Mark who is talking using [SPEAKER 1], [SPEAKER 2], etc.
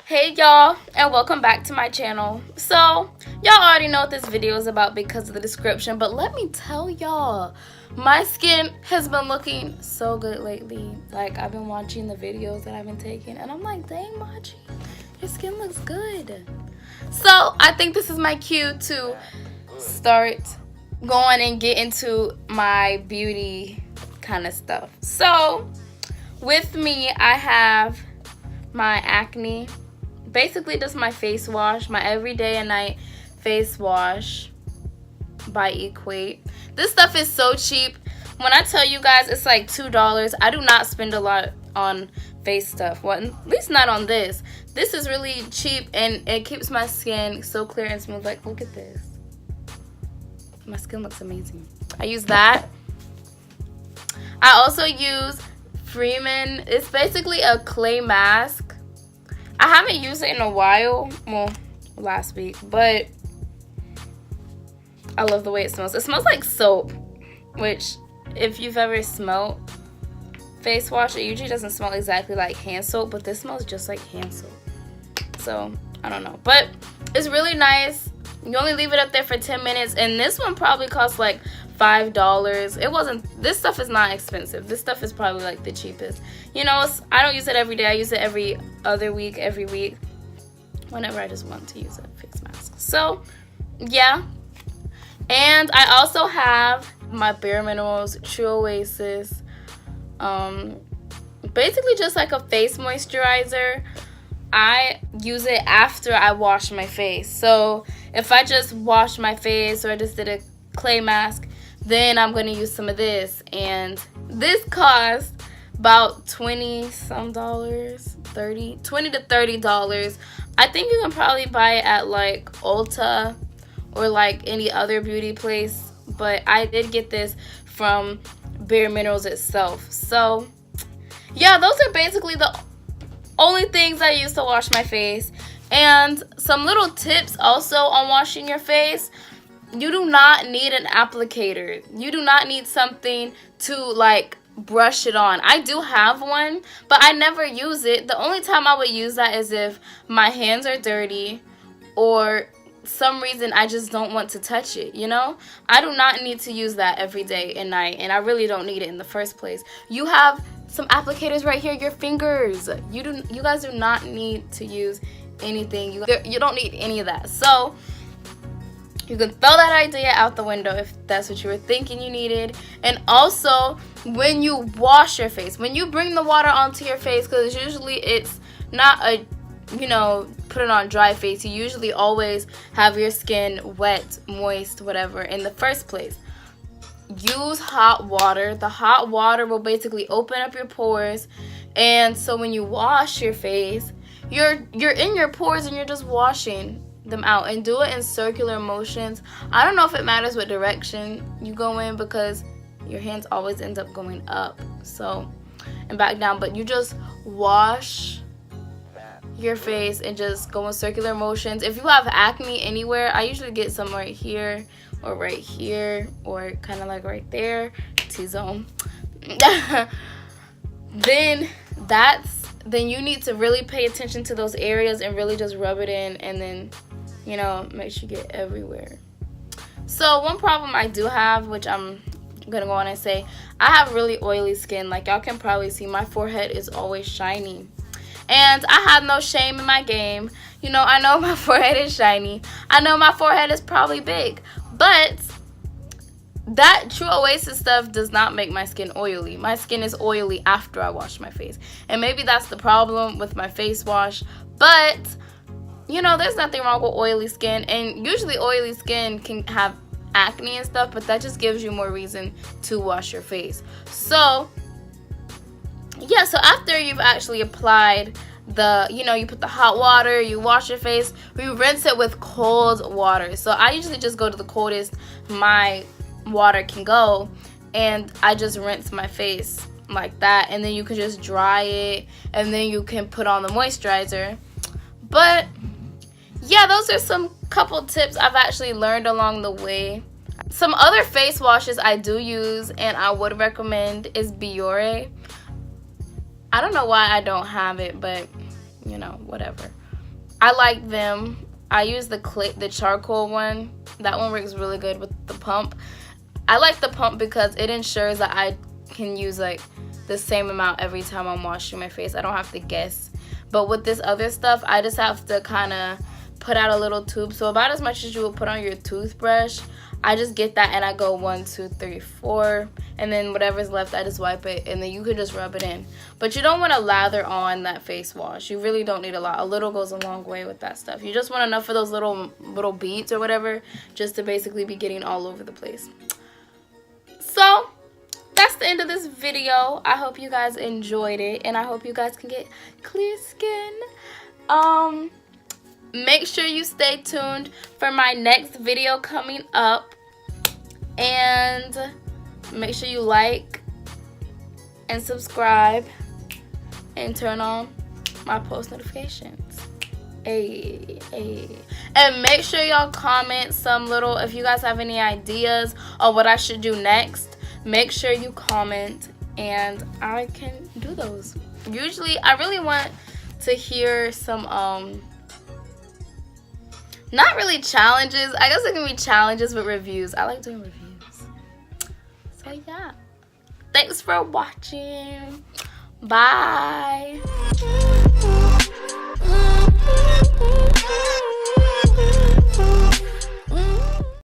[SPEAKER 1] Hey y'all, and welcome back to my channel. So y'all already know what this video is about because of the description, but let me tell y'all, my skin has been looking so good lately. Like, I've been watching the videos that I've been taking and I'm like, dang Machi, your skin looks good. So I think this is my cue to start going and get into my beauty kind of stuff. So with me, I have my acne, basically just my face wash, my everyday and night face wash by Equate. This stuff is so cheap. When I tell you guys it's like $2, I do not spend a lot on face stuff. Well, at least not on this. This is really cheap and it keeps my skin so clear and smooth. Like, look at this. My skin looks amazing. I use that. I also use Freeman. It's basically a clay mask. I haven't used it in a while. Well, last week. But I love the way it smells. It smells like soap. Which, if you've ever smelled face wash, it usually doesn't smell exactly like hand soap. But this smells just like hand soap. So, I don't know. But it's really nice. You only leave it up there for 10 minutes. And this one probably costs like $5. It wasn't, this stuff is not expensive. This stuff is probably like the cheapest. You know, I don't use it every day. I use it every other week, every week, whenever I just want to use a face mask. So yeah. And I also have my Bare Minerals True Oasis, basically just like a face moisturizer. I use it after I wash my face. So if I just wash my face or I just did a clay mask, then I'm going to use some of this. And this costs about $20 to $30. I think you can probably buy it at like Ulta or like any other beauty place. But I did get this from Bare Minerals itself. So yeah, those are basically the only things I use to wash my face. And some little tips also on washing your face. You do not need an applicator. You do not need something to like brush it on. I do have one, but I never use it. The only time I would use that is if my hands are dirty or some reason I just don't want to touch it, you know? I do not need to use that every day and night, and I really don't need it in the first place. You have some applicators right here, your fingers. You guys do not need to use anything. You don't need any of that. So you can throw that idea out the window if that's what you were thinking you needed. And also, when you wash your face, when you bring the water onto your face, because usually it's not a, put it on dry face. You usually always have your skin wet, moist, whatever, in the first place. Use hot water. The hot water will basically open up your pores. And so when you wash your face, you're in your pores and you're just washing them out, and do it in circular motions. I don't know if it matters what direction you go in because your hands always end up going up, so, and back down, but you just wash your face and just go in circular motions. If you have acne anywhere, I usually get some right here or kind of like right there, T-zone. then you need to really pay attention to those areas and really just rub it in, and then make sure you get everywhere. So one problem I do have, which I'm gonna go on and say, I have really oily skin. Like y'all can probably see, my forehead is always shiny, and I have no shame in my game. I know my forehead is shiny. I know my forehead is probably big, but that True Oasis stuff does not make my skin oily. My skin is oily after I wash my face, and maybe that's the problem with my face wash. But there's nothing wrong with oily skin, and usually oily skin can have acne and stuff, but that just gives you more reason to wash your face. So yeah, so after you've actually applied you put the hot water, you wash your face, we rinse it with cold water. So I usually just go to the coldest my water can go, and I just rinse my face like that, and then you can just dry it, and then you can put on the moisturizer. But yeah, those are some couple tips I've actually learned along the way. Some other face washes I do use and I would recommend is Biore. I don't know why I don't have it, but whatever. I like them. I use the charcoal one. That one works really good with the pump. I like the pump because it ensures that I can use like the same amount every time I'm washing my face. I don't have to guess. But with this other stuff, I just have to kind of put out a little tube. So about as much as you would put on your toothbrush, I just get that and I go 1, 2, 3, 4, and then whatever's left, I just wipe it, and then you can just rub it in. But you don't want to lather on that face wash. You really don't need a lot. A little goes a long way with that stuff. You just want enough of those little beads or whatever, just to basically be getting all over the place. So that's the end of this video. I hope you guys enjoyed it, and I hope you guys can get clear skin. Make sure you stay tuned for my next video coming up, and make sure you like and subscribe and turn on my post notifications. Hey. And make sure y'all comment some little, if you guys have any ideas of what I should do next, make sure you comment and I can do those. Usually I really want to hear some not really challenges. I guess it can be challenges with reviews. I like doing reviews. So yeah. Thanks for watching. Bye.